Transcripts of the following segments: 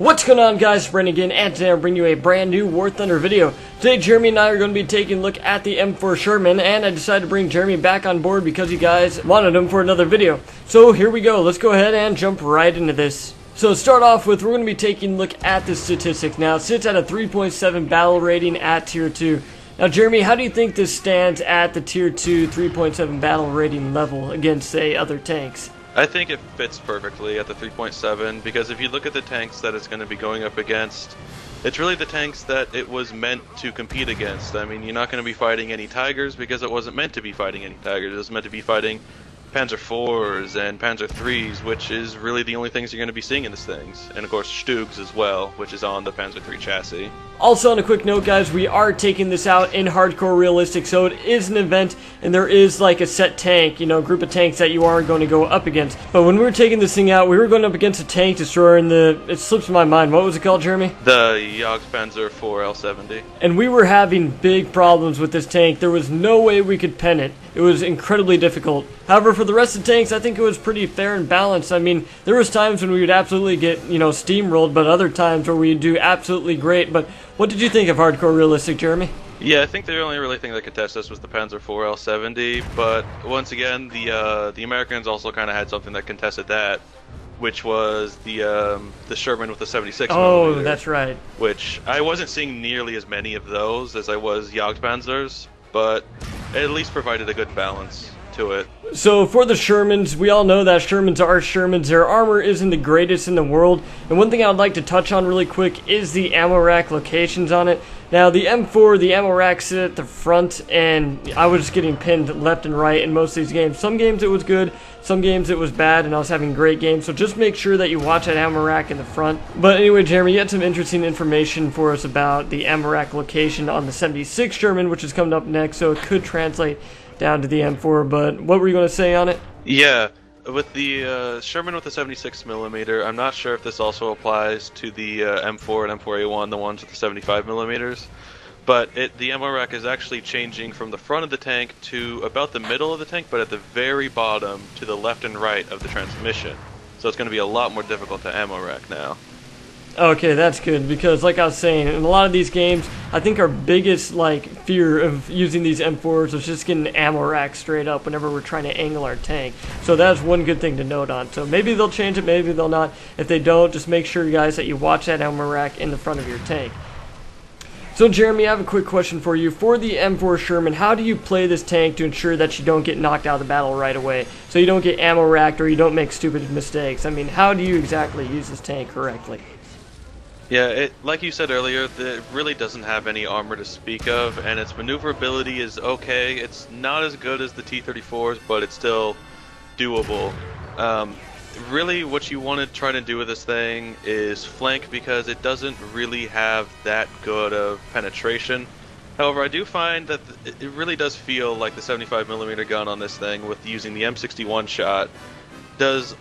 What's going on, guys? Brandon again, and today I'm bringing you a brand new War Thunder video. Today Jeremy and I are going to be taking a look at the M4 Sherman, and I decided to bring Jeremy back on board because you guys wanted him for another video. So here we go, let's go ahead and jump right into this. So to start off with, we're going to be taking a look at the statistics. Now it sits at a 3.7 battle rating at tier 2. Now Jeremy, how do you think this stands at the tier 2 3.7 battle rating level against, say, other tanks? I think it fits perfectly at the 3.7 because if you look at the tanks that it's going to be going up against, it's really the tanks that it was meant to compete against. I mean, you're not going to be fighting any Tigers because it wasn't meant to be fighting any Tigers. It was meant to be fighting Panzer IVs and Panzer IIIs, which is really the only things you're going to be seeing in these things. And of course Stugs as well, which is on the Panzer III chassis. Also, on a quick note, guys, we are taking this out in hardcore realistic, so it is an event, and there is like a set tank, you know, group of tanks that you are going to go up against. But when we were taking this thing out, we were going up against a tank destroyer in it slips my mind. What was it called, Jeremy? The Jagdpanzer IV L70. And we were having big problems with this tank. There was no way we could pen it. It was incredibly difficult. However, for the rest of the tanks, I think it was pretty fair and balanced. I mean, there was times when we would absolutely get, you know, steamrolled, but other times where we'd do absolutely great. But what did you think of hardcore realistic, Jeremy? Yeah, I think the only really thing that could test us was the Panzer IV L70, but once again, the Americans also kind of had something that contested that, which was the Sherman with the 76 Oh, millimeter, that's right. Which I wasn't seeing nearly as many of those as I was Jagdpanzers, but it at least provided a good balance to it. So for the Shermans, we all know that Shermans are Shermans. Their armor isn't the greatest in the world. And one thing I would like to touch on really quick is the ammo rack locations on it. Now the M4, the ammo rack sit at the front, and I was just getting pinned left and right in most of these games. Some games it was good, some games it was bad, and I was having great games. So just make sure that you watch that ammo rack in the front. But anyway, Jeremy, you had some interesting information for us about the ammo rack location on the 76 Sherman, which is coming up next, so it could translate down to the M4, but what were you going to say on it? Yeah, with the Sherman with the 76 millimeter, I'm not sure if this also applies to the M4 and M4A1, the ones with the 75 millimeters, but the ammo rack is actually changing from the front of the tank to about the middle of the tank, but at the very bottom to the left and right of the transmission. So it's going to be a lot more difficult to ammo rack now. Okay, that's good, because like I was saying, in a lot of these games, I think our biggest fear of using these M4s is just getting ammo rack straight up whenever we're trying to angle our tank. So that's one good thing to note on. So maybe they'll change it, maybe they'll not. If they don't, just make sure, guys, that you watch that ammo rack in the front of your tank. So Jeremy, I have a quick question for you. For the M4 Sherman, how do you play this tank to ensure that you don't get knocked out of the battle right away? So you don't get ammo racked or you don't make stupid mistakes. I mean, how do you exactly use this tank correctly? Yeah, like you said earlier, it really doesn't have any armor to speak of, and its maneuverability is okay. It's not as good as the T-34s, but it's still doable. Really, what you want to try to do with this thing is flank, because it doesn't really have that good of penetration. However, I do find that it really does feel like the 75mm gun on this thing, with using the M61 shot, does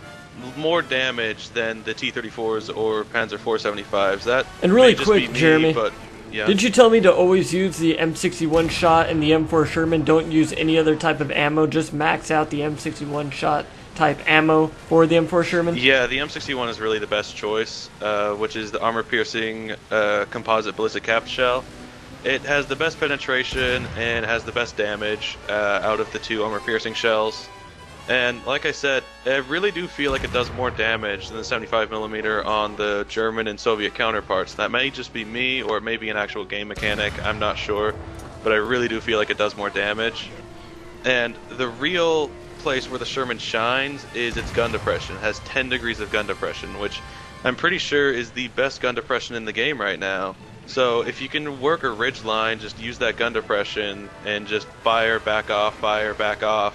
more damage than the T-34s or Panzer IV 75s. That and really may just quick, be me, Jeremy, but yeah. Did you tell me to always use the M61 shot and the M4 Sherman? Don't use any other type of ammo, just max out the M61 shot type ammo for the M4 Sherman? Yeah, the M61 is really the best choice, which is the armor-piercing composite ballistic cap shell. It has the best penetration and has the best damage out of the two armor-piercing shells. And like I said, I really do feel like it does more damage than the 75mm on the German and Soviet counterparts. That may just be me, or it may be an actual game mechanic, I'm not sure. But I really do feel like it does more damage. And the real place where the Sherman shines is its gun depression. It has 10 degrees of gun depression, which I'm pretty sure is the best gun depression in the game right now. So if you can work a ridge line, just use that gun depression and just fire, back off, fire, back off.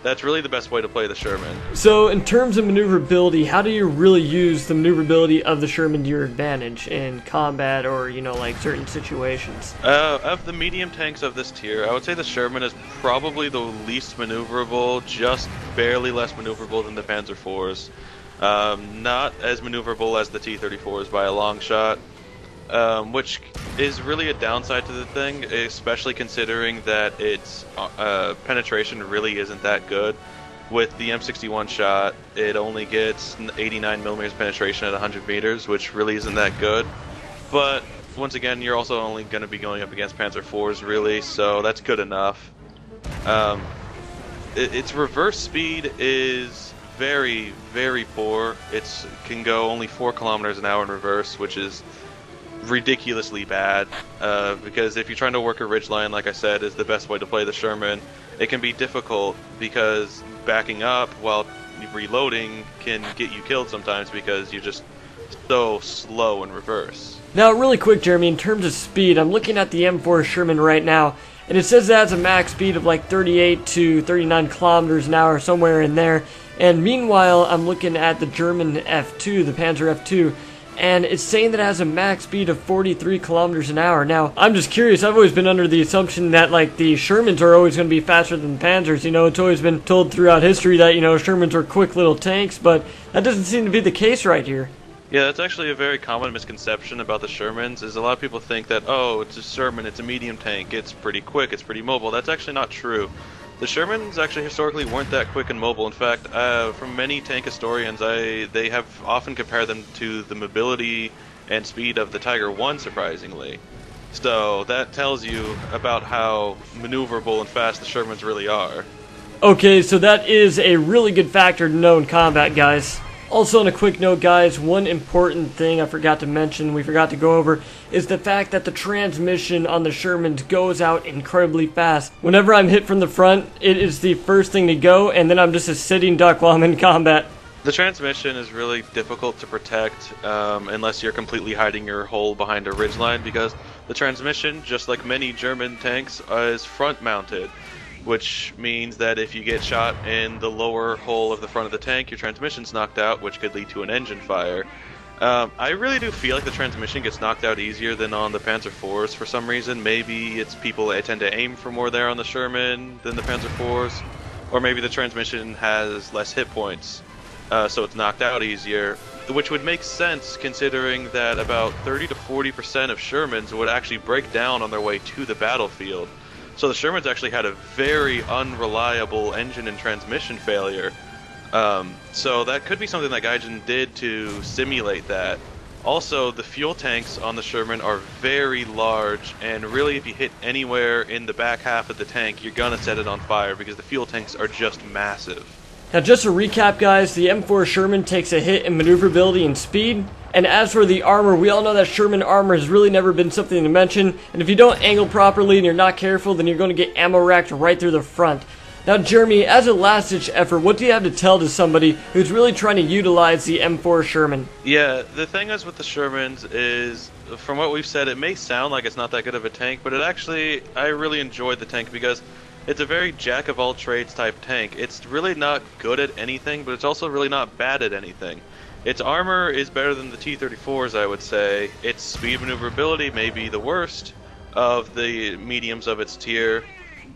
That's really the best way to play the Sherman. So in terms of maneuverability, how do you really use the maneuverability of the Sherman to your advantage in combat or, you know, like certain situations? Of the medium tanks of this tier, I would say the Sherman is probably the least maneuverable, just barely less maneuverable than the Panzer IVs. Not as maneuverable as the T-34s by a long shot. Which is really a downside to the thing, especially considering that its penetration really isn't that good. with the M61 shot, it only gets 89 millimeters penetration at 100 meters, which really isn't that good. But once again, you're also only going to be going up against Panzer IVs, really, so that's good enough. Its reverse speed is very, very poor. It can go only 4 kilometers an hour in reverse, which is ridiculously bad, because if you're trying to work a ridgeline, like I said, is the best way to play the Sherman. It can be difficult because backing up while reloading can get you killed sometimes because you're just so slow in reverse. Now, really quick, Jeremy, in terms of speed, I'm looking at the M4 Sherman right now, and it says it has a max speed of like 38 to 39 kilometers an hour, somewhere in there. And meanwhile, I'm looking at the German F2, the Panzer F2, and it's saying that it has a max speed of 43 kilometers an hour. Now, I'm just curious, I've always been under the assumption that, like, the Shermans are always going to be faster than the Panzers. You know, it's always been told throughout history that, you know, Shermans are quick little tanks, but that doesn't seem to be the case right here. Yeah, that's actually a very common misconception about the Shermans, is a lot of people think that, oh, it's a Sherman, it's a medium tank, it's pretty quick, it's pretty mobile. That's actually not true. The Shermans actually historically weren't that quick and mobile. In fact, from many tank historians, they have often compared them to the mobility and speed of the Tiger I, surprisingly. So that tells you about how maneuverable and fast the Shermans really are. Okay, so that is a really good factor to know in combat, guys. Also, on a quick note, guys, one important thing I forgot to mention, we forgot to go over, is the fact that the transmission on the Shermans goes out incredibly fast. Whenever I'm hit from the front, it is the first thing to go, and then I'm just a sitting duck while I'm in combat. The transmission is really difficult to protect unless you're completely hiding your hull behind a ridgeline, because the transmission, just like many German tanks, is front-mounted, which means that if you get shot in the lower hull of the front of the tank, your transmission's knocked out, which could lead to an engine fire. I really do feel like the transmission gets knocked out easier than on the Panzer IVs for some reason. Maybe it's people that tend to aim for more there on the Sherman than the Panzer IVs, or maybe the transmission has less hit points, so it's knocked out easier, which would make sense considering that about 30 to 40% of Shermans would actually break down on their way to the battlefield. So the Shermans actually had a very unreliable engine and transmission failure. So that could be something that Gaijin did to simulate that. Also, the fuel tanks on the Sherman are very large, and really if you hit anywhere in the back half of the tank, you're gonna set it on fire because the fuel tanks are just massive. Now, just to recap, guys, the M4 Sherman takes a hit in maneuverability and speed. And as for the armor, we all know that Sherman armor has really never been something to mention. And if you don't angle properly and you're not careful, then you're going to get ammo racked right through the front. Now, Jeremy, as a last-ditch effort, what do you have to tell to somebody who's really trying to utilize the M4 Sherman? Yeah, the thing is with the Shermans is, from what we've said, it may sound like it's not that good of a tank, but it actually, I really enjoyed the tank because it's a very jack-of-all-trades type tank. It's really not good at anything, but it's also really not bad at anything. Its armor is better than the T-34s, I would say. Its speed maneuverability may be the worst of the mediums of its tier,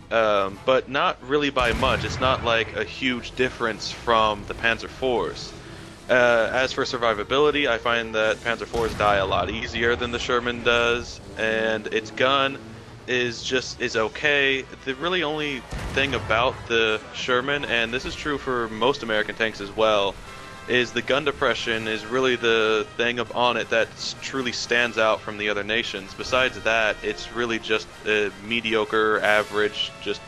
but not really by much. It's not like a huge difference from the Panzer IVs. As for survivability, I find that Panzer IVs die a lot easier than the Sherman does, and its gun is okay. The really only thing about the Sherman, and this is true for most American tanks as well, is the gun depression is really the thing on it that truly stands out from the other nations. Besides that, it's really just a mediocre, average, just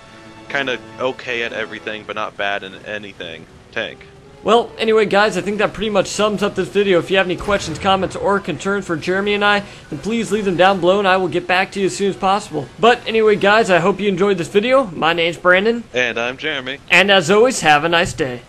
kind of okay at everything but not bad in anything tank. Well, anyway, guys, I think that pretty much sums up this video. If you have any questions, comments, or concerns for Jeremy and I, then please leave them down below and I will get back to you as soon as possible. But anyway, guys, I hope you enjoyed this video. My name's Brandon. And I'm Jeremy. And as always, have a nice day.